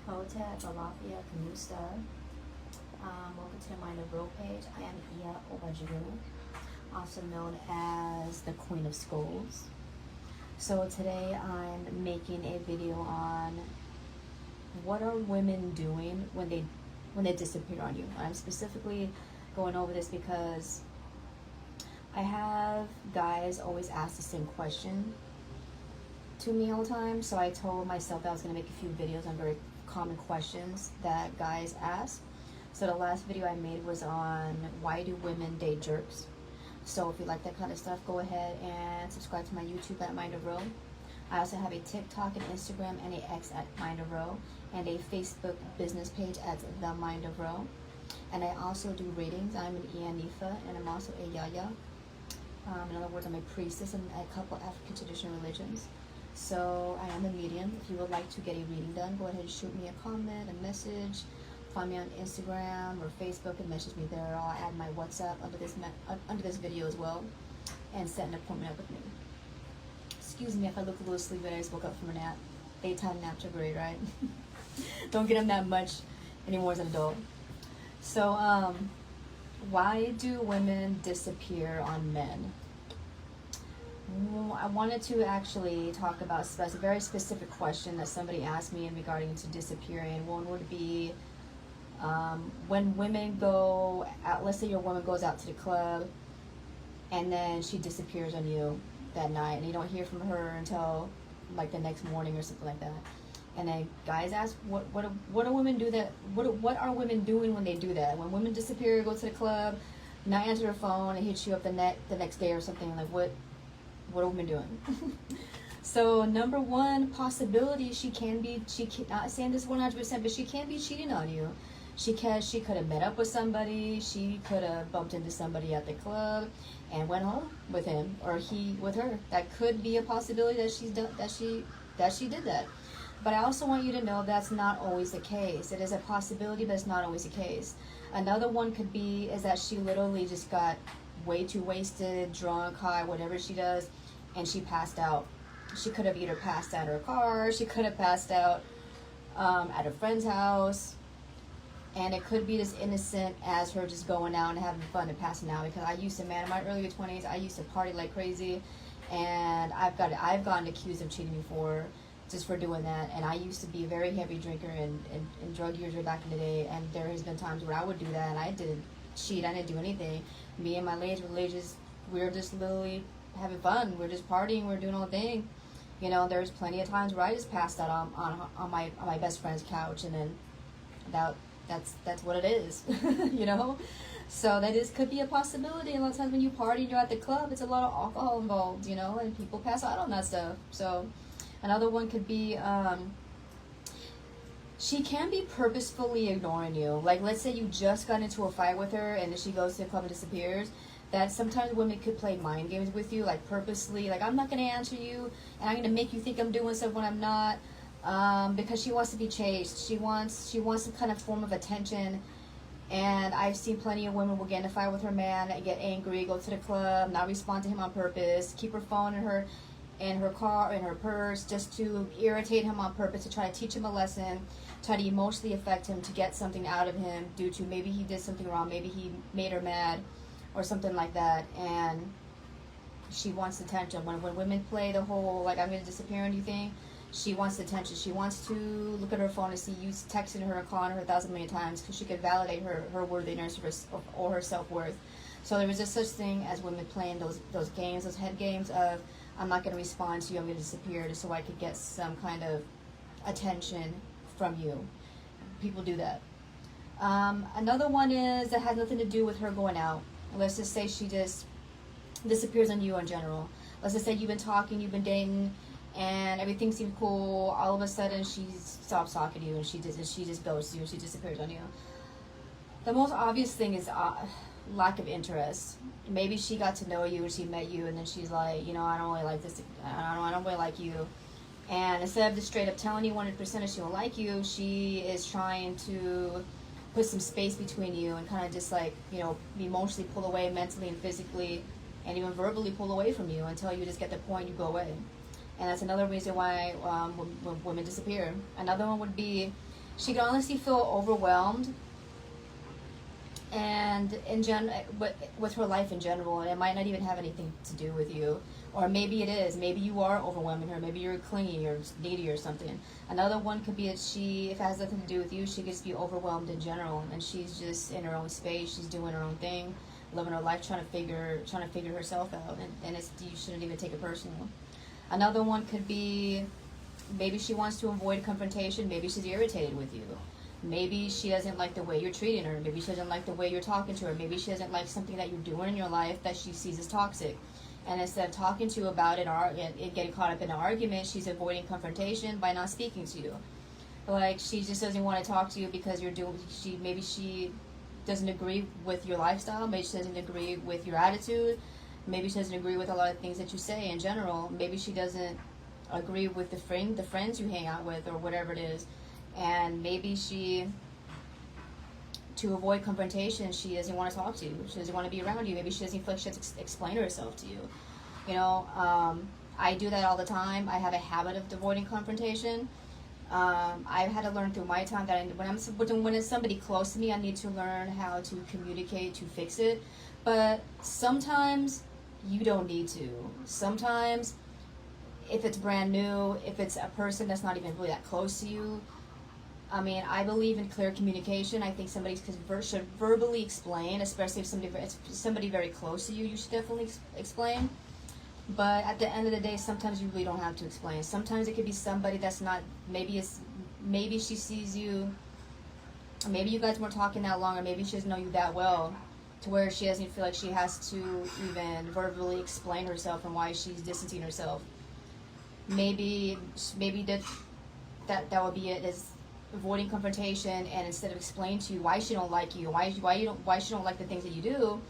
Hotep, Alafia, Kamusta. Welcome to the Mind of Real page. I am Iya Obajuru, also known as the Queen of Skulls. So today I'm making a video on what are women doing when they disappear on you. I'm specifically going over this because I have guys always ask the same question to me all the time. So I told myself that I was going to make a few videos on very common questions that guys ask. So the last video I made was on why do women date jerks. So if you like that kind of stuff, go ahead and subscribe to my YouTube at Mind of Real. I also have a TikTok and Instagram and a X at Mind of Real, and a Facebook business page at The Mind of Real. And I also do readings. I'm an Ianifa, and I'm also a Yaya. In other words, I'm a priestess in a couple African traditional religions. So I am a medium. If you would like to get a reading done, go ahead and shoot me a comment, a message. Find me on Instagram or Facebook and message me there. I'll add my WhatsApp under this video as well, and set an appointment up with me. Excuse me if I look a little sleepy. I just woke up from a nap. Daytime naps are great, right? Don't get them that much anymore as an adult. So, why do women disappear on men? I wanted to actually talk about a very specific question that somebody asked me in regarding to disappearing. One would be when women go out, let's say your woman goes out to the club and then she disappears on you that night and you don't hear from her until like the next morning or something like that. And then guys ask, what do women do that? What are women doing when they do that? When women disappear, go to the club, not answer her phone, and hit you up the next day or something, like what are women doing? So number one possibility, not saying this 100%, but she can be cheating on you. She could have met up with somebody. She could have bumped into somebody at the club and went home with him, or he with her. That could be a possibility that she did that. But I also want you to know that's not always the case. It is a possibility, but it's not always the case. Another one could be is that she literally just got way too wasted, drunk, high, whatever she does, and she passed out. She could have either passed out in her car, she could have passed out at a friend's house, and it could be as innocent as her just going out and having fun and passing out. Because I used to, man, in my early 20s, I used to party like crazy, and I've gotten accused of cheating before just for doing that. And I used to be a very heavy drinker and drug user back in the day, and there has been times where I would do that and I didn't cheat, I didn't do anything. Me and my ladies we were just literally having fun. We're just partying, we're doing all the thing. You know, there's plenty of times where I just passed out on my best friend's couch, and then that's what it is. You know, so could be a possibility. A lot of times when you party, you're at the club, it's a lot of alcohol involved, you know, and people pass out on that stuff. So another one could be she can be purposefully ignoring you. Like, let's say you just got into a fight with her and then she goes to the club and disappears. That sometimes women could play mind games with you, like purposely, like I'm not going to answer you and I'm going to make you think I'm doing stuff when I'm not, because she wants to be chased. She wants some kind of form of attention. And I've seen plenty of women will get in a fight with her man, get angry, go to the club, not respond to him on purpose, keep her phone in her car, in her purse, just to irritate him on purpose, to try to teach him a lesson, try to emotionally affect him, to get something out of him due to maybe he did something wrong, maybe he made her mad or something like that. And she wants attention. When women play the whole like I'm going to disappear on you thing, she wants attention. She wants to look at her phone and see you texting her and calling her 1,000 million times, because she could validate her worthiness or her self-worth. So there was just such thing as women playing those games, those head games of I'm not going to respond to you, I'm going to disappear just so I could get some kind of attention from you. People do that. Another one is that has nothing to do with her going out. Let's just say she just disappears on you in general. Let's just say you've been talking, you've been dating, and everything seemed cool. All of a sudden she stops talking to you and she just ghosts you and she disappears on you. The most obvious thing is lack of interest. Maybe she got to know you and she met you and then she's like, you know, I don't really like this, I don't really like you. And instead of just straight up telling you 100% that she don't like you, she is trying to put some space between you and kind of just like, you know, emotionally pull away mentally and physically and even verbally pull away from you until you just get the point, you go away. And that's another reason why when women disappear. Another one would be She can honestly feel overwhelmed, and with her life in general, and it might not even have anything to do with you. Or maybe it is. Maybe you are overwhelming her. Maybe you're clingy or needy or something. Another one could be that if it has nothing to do with you, she gets to be overwhelmed in general, and she's just in her own space. She's doing her own thing, living her life, trying to figure herself out, and you shouldn't even take it personal. Another one could be maybe she wants to avoid confrontation. Maybe she's irritated with you. Maybe she doesn't like the way you're treating her. Maybe she doesn't like the way you're talking to her. Maybe she doesn't like something that you're doing in your life that she sees as toxic. And instead of talking to you about it or getting caught up in an argument, she's avoiding confrontation by not speaking to you. Like, she just doesn't want to talk to you because maybe she doesn't agree with your lifestyle. Maybe she doesn't agree with your attitude. Maybe she doesn't agree with a lot of things that you say in general. Maybe she doesn't agree with the friends you hang out with or whatever it is. And maybe to avoid confrontation, she doesn't want to talk to you. She doesn't want to be around you. Maybe she doesn't feel like she has to explain herself to you. I do that all the time. I have a habit of avoiding confrontation. I've had to learn through my time that when it's somebody close to me, I need to learn how to communicate to fix it. But sometimes you don't need to. Sometimes, if it's brand new, if it's a person that's not even really that close to you, I believe in clear communication. I think somebody should verbally explain, especially if somebody very close to you. You should definitely explain. But at the end of the day, sometimes you really don't have to explain. Sometimes it could be somebody that's not. Maybe she sees you. Maybe you guys weren't talking that long, or maybe she doesn't know you that well, to where she doesn't feel like she has to even verbally explain herself and why she's distancing herself. Maybe that would be it. Is avoiding confrontation, and instead of explaining to you why she don't like you, why she don't like the things that you do,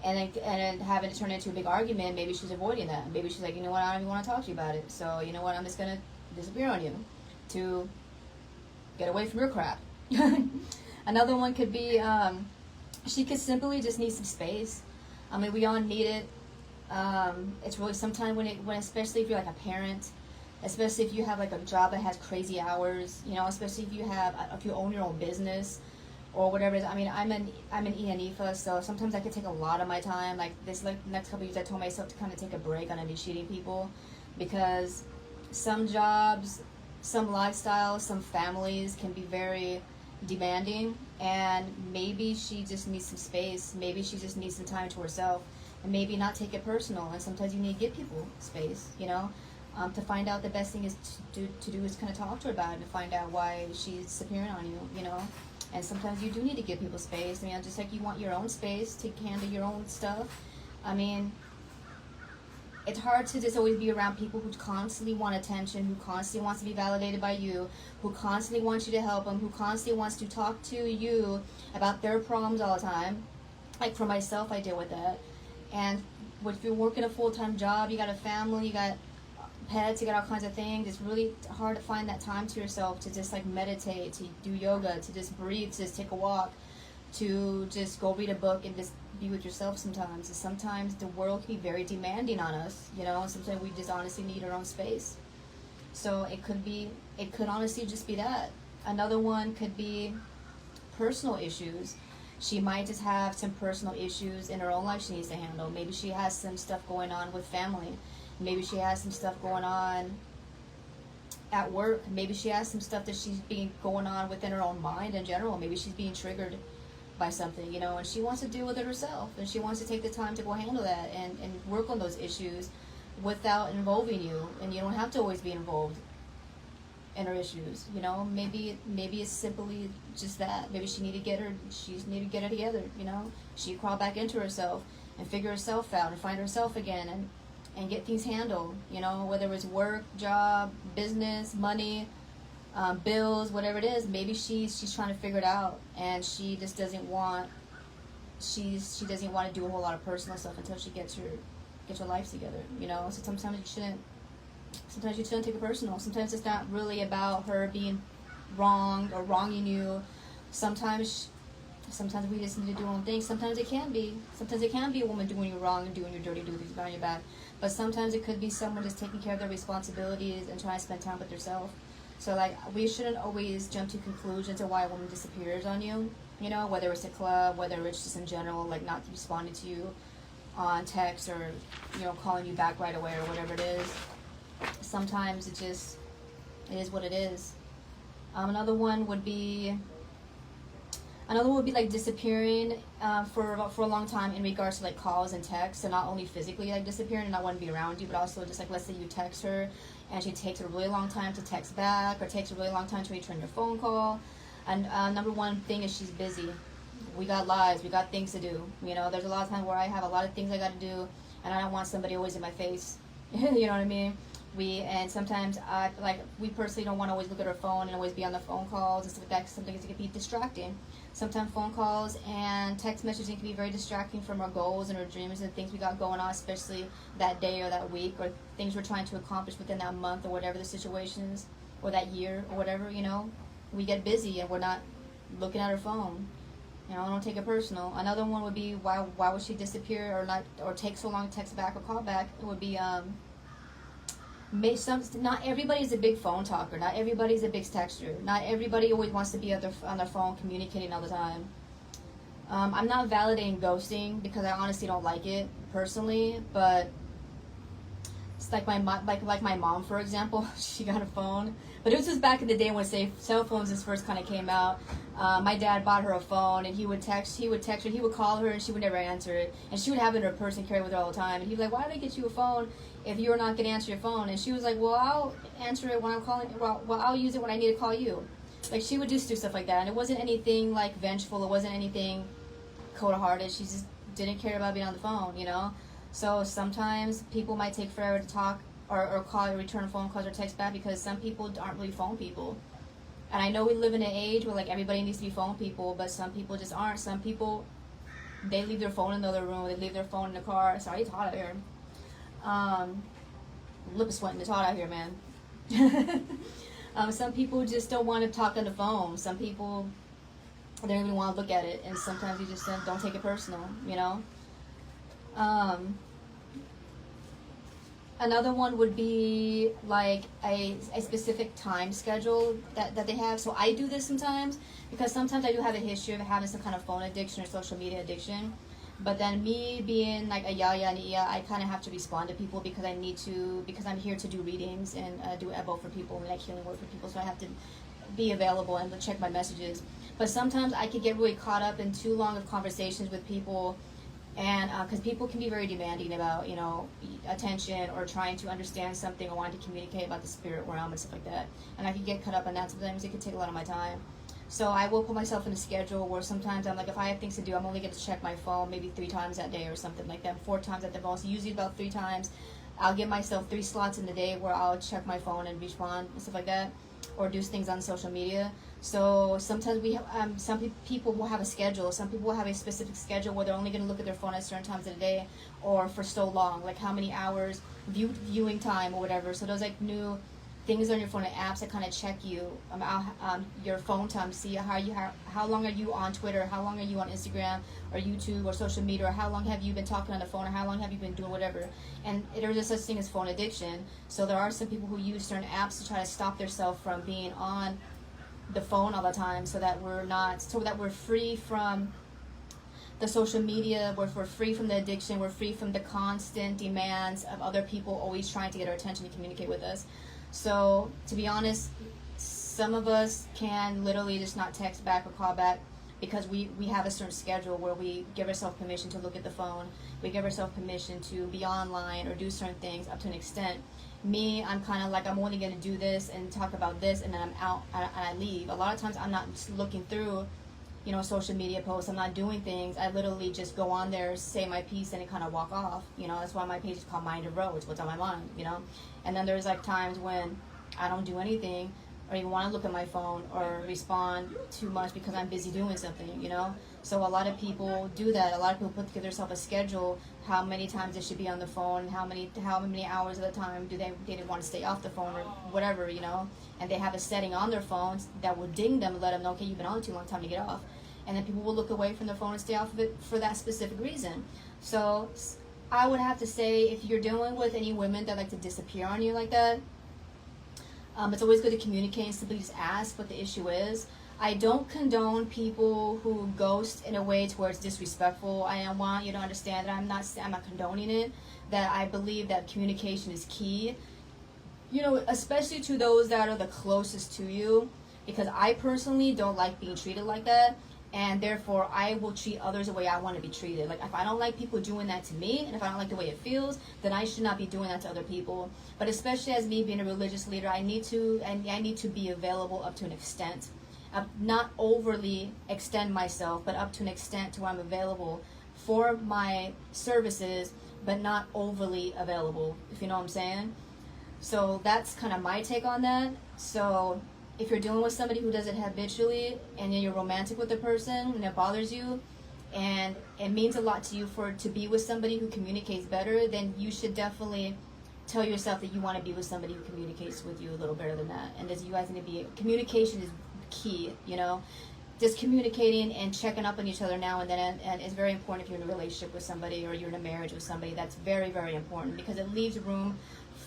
and then having it turn into a big argument, maybe she's avoiding that. Maybe she's like, you know what, I don't even want to talk to you about it. So you know what, I'm just gonna disappear on you to get away from your crap. Another one could be she could simply just need some space. We all need it. It's really sometimes when especially if you're like a parent. Especially if you have like a job that has crazy hours, especially if you own your own business or whatever it is. I'm an ENIFA, so sometimes I could take a lot of my time. Like next couple of years, I told myself to kind of take a break on initiating people, because some jobs, some lifestyles, some families can be very demanding, and maybe she just needs some space. Maybe she just needs some time to herself, and maybe not take it personal. And sometimes you need to give people space, to find out the best thing is to do is kind of talk to her about it and find out why she's disappearing on you, And sometimes you do need to give people space. Just like you want your own space to handle your own stuff. It's hard to just always be around people who constantly want attention, who constantly wants to be validated by you, who constantly wants you to help them, who constantly wants to talk to you about their problems all the time. Like for myself, I deal with that. And if you're working a full-time job, you got a family, you got pets, you got all kinds of things, it's really hard to find that time to yourself to just like meditate, to do yoga, to just breathe, to just take a walk, to just go read a book and just be with yourself sometimes. And sometimes the world can be very demanding on us, and sometimes we just honestly need our own space. So it could honestly just be that. Another one could be personal issues. She might just have some personal issues in her own life she needs to handle. Maybe she has some stuff going on with family. Maybe she has some stuff going on at work. Maybe she has some stuff that she's being going on within her own mind in general. Maybe she's being triggered by something, and she wants to deal with it herself. And she wants to take the time to go handle that and work on those issues without involving you. And you don't have to always be involved in her issues, Maybe it's simply just that. Maybe she need to get it together, She crawl back into herself and figure herself out and find herself again and get things handled, whether it's work, job, business, money, bills, whatever it is. Maybe she's trying to figure it out, and she just doesn't want she doesn't want to do a whole lot of personal stuff until she gets her life together, So sometimes you shouldn't take it personal. Sometimes it's not really about her being wronged or wronging you. Sometimes we just need to do our own thing. Sometimes it can be a woman doing you wrong and doing your dirty duties behind your back. But sometimes it could be someone just taking care of their responsibilities and trying to spend time with herself. So like we shouldn't always jump to conclusions of why a woman disappears on you. You know, whether it's a club, whether it's just in general, like not responding to you on text, or calling you back right away, or whatever it is. Sometimes it is what it is. Another one would be like disappearing for a long time in regards to like calls and texts, and not only physically like disappearing and not wanting to be around you, but also just like, let's say you text her and she takes a really long time to text back, or takes a really long time to return your phone call. And number one thing is she's busy. We got lives, we got things to do. There's a lot of times where I have a lot of things I got to do, and I don't want somebody always in my face. You know what I mean? And sometimes we personally don't want to always look at our phone and always be on the phone calls and stuff like that, because sometimes it can be distracting. Sometimes phone calls and text messaging can be very distracting from our goals and our dreams and things we got going on, especially that day or that week, or things we're trying to accomplish within that month, or whatever the situation is, or that year, or whatever. We get busy and we're not looking at our phone. I don't take it personal. Another one would be, why would she disappear or not, or take so long to text back or call back? It would be not everybody's a big phone talker. Not everybody's a big texter. Not everybody always wants to be on their phone communicating all the time. I'm not validating ghosting, because I honestly don't like it personally, but it's like my mom, for example. She got a phone, but it was just back in the day when cell phones just first kind of came out. My dad bought her a phone, and he would text her, he would call her, and she would never answer it, and she would have it in her purse and carry it with her all the time. And he was like, "Why did I get you a phone if you're not going to answer your phone?" And she was like, "Well, I'll answer it when I'm calling. Well, I'll use it when I need to call you." Like, she would just do stuff like that, and it wasn't anything like vengeful. It wasn't anything cold-hearted. She just didn't care about being on the phone. So sometimes people might take forever to talk or call or return phone calls or text back, because some people aren't really phone people. And I know we live in an age where like everybody needs to be phone people, but some people just aren't. Some people, they leave their phone in the other room, they leave their phone in the car. Sorry, it's hot out here. Lip is sweating, it's hot out here, man. Some people just don't want to talk on the phone. Some people, they don't even want to look at it, and sometimes you just don't take it personal, Another one would be like a specific time schedule that they have. So I do this sometimes, because sometimes I do have a history of having some kind of phone addiction or social media addiction. But then me being like a yaya and iya, I kind of have to respond to people, because because I'm here to do readings and do ebo for people and like healing work for people. So I have to be available and check my messages. But sometimes I could get really caught up in too long of conversations with people. And because people can be very demanding about, attention, or trying to understand something, or wanting to communicate about the spirit realm and stuff like that. And I could get caught up in that. Sometimes it could take a lot of my time. So I will put myself in a schedule where sometimes I'm like, if I have things to do, I'm only going to check my phone maybe 3 times that day or something like that. 4 times at the most, usually about 3 times. I'll give myself 3 slots in the day where I'll check my phone and respond and stuff like that, or do things on social media. So sometimes some people will have a schedule. Some people will have a specific schedule where they're only going to look at their phone at certain times of the day, or for so long, like how many hours viewing time or whatever. So there's like new things on your phone and apps that kind of check you your phone time, see how long are you on Twitter, how long are you on Instagram or YouTube or social media, or how long have you been talking on the phone, or how long have you been doing whatever. And there's a such thing as phone addiction. So there are some people who use certain apps to try to stop themselves from being on the phone all the time, so that we're free from the social media, we're free from the addiction, we're free from the constant demands of other people always trying to get our attention to communicate with us. So to be honest, some of us can literally just not text back or call back, because we have a certain schedule where we give ourselves permission to look at the phone, we give ourselves permission to be online or do certain things up to an extent. Me, I'm kind of like, I'm only going to do this and talk about this, and then I'm out and I leave. A lot of times I'm not just looking through, social media posts. I'm not doing things. I literally just go on there, say my piece, and then kind of walk off. That's why my page is called Mind of Row. It's what's on my mind, And then there's like times when I don't do anything, or even want to look at my phone or respond too much because I'm busy doing something, So a lot of people do that. A lot of people put together themselves a schedule, how many times they should be on the phone, how many hours at a time do they want to stay off the phone or whatever, And they have a setting on their phones that will ding them and let them know, okay, you've been on too long, time to get off. And then people will look away from their phone and stay off of it for that specific reason. So I would have to say, if you're dealing with any women that like to disappear on you like that, It's always good to communicate and simply just ask what the issue is. I don't condone people who ghost in a way to where it's disrespectful. I want you to understand that I'm not condoning it. That I believe that communication is key. You know, especially to those that are the closest to you, because I personally don't like being treated like that, and therefore I will treat others the way I want to be treated. Like, if I don't like people doing that to me, and if I don't like the way it feels, then I should not be doing that to other people. But especially as me being a religious leader, I need to be available up to an extent. Not overly extend myself, but up to an extent to where I'm available for my services, but not overly available, if you know what I'm saying. So that's kind of my take on that. So if you're dealing with somebody who does it habitually, and then you're romantic with the person and it bothers you, and it means a lot to you to be with somebody who communicates better, then you should definitely tell yourself that you want to be with somebody who communicates with you a little better than that. And as you guys need to be, communication is key, you know. Just communicating and checking up on each other now and then, and it's very important if you're in a relationship with somebody or you're in a marriage with somebody. That's very, very important, because it leaves room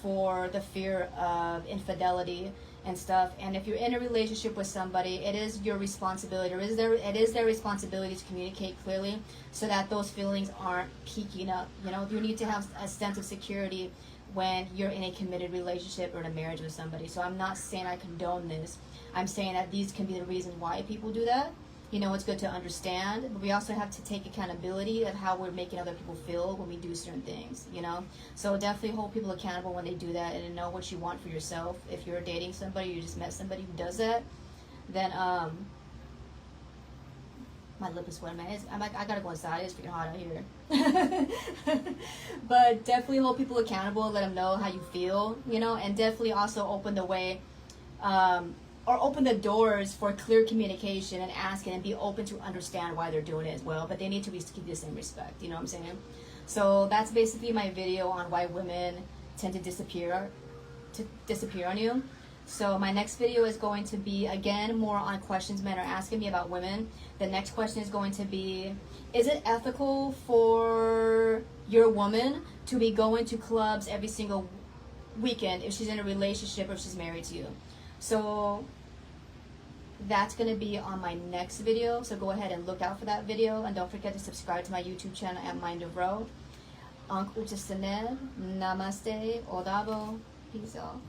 for the fear of infidelity and stuff. And if you're in a relationship with somebody, it is your responsibility, or it is their responsibility to communicate clearly so that those feelings aren't peaking up. You know, you need to have a sense of security when you're in a committed relationship or in a marriage with somebody. So I'm not saying I condone this. I'm saying that these can be the reason why people do that. You know, it's good to understand, but we also have to take accountability of how we're making other people feel when we do certain things, you know. So definitely hold people accountable when they do that, and know what you want for yourself. If you're dating somebody, you just met somebody who does that, then my lip is sweating, man. I gotta go inside. It's freaking hot out here. But definitely hold people accountable. Let them know how you feel, you know, and definitely also open the way, or open the doors for clear communication and asking, and be open to understand why they're doing it as well. But they need to keep the same respect. You know what I'm saying? So that's basically my video on why women tend to disappear on you. So my next video is going to be, again, more on questions men are asking me about women. The next question is going to be, is it ethical for your woman to be going to clubs every single weekend if she's in a relationship or if she's married to you? So that's going to be on my next video. So go ahead and look out for that video. And don't forget to subscribe to my YouTube channel at Mind of Ro. Namaste, Odabo, peace out.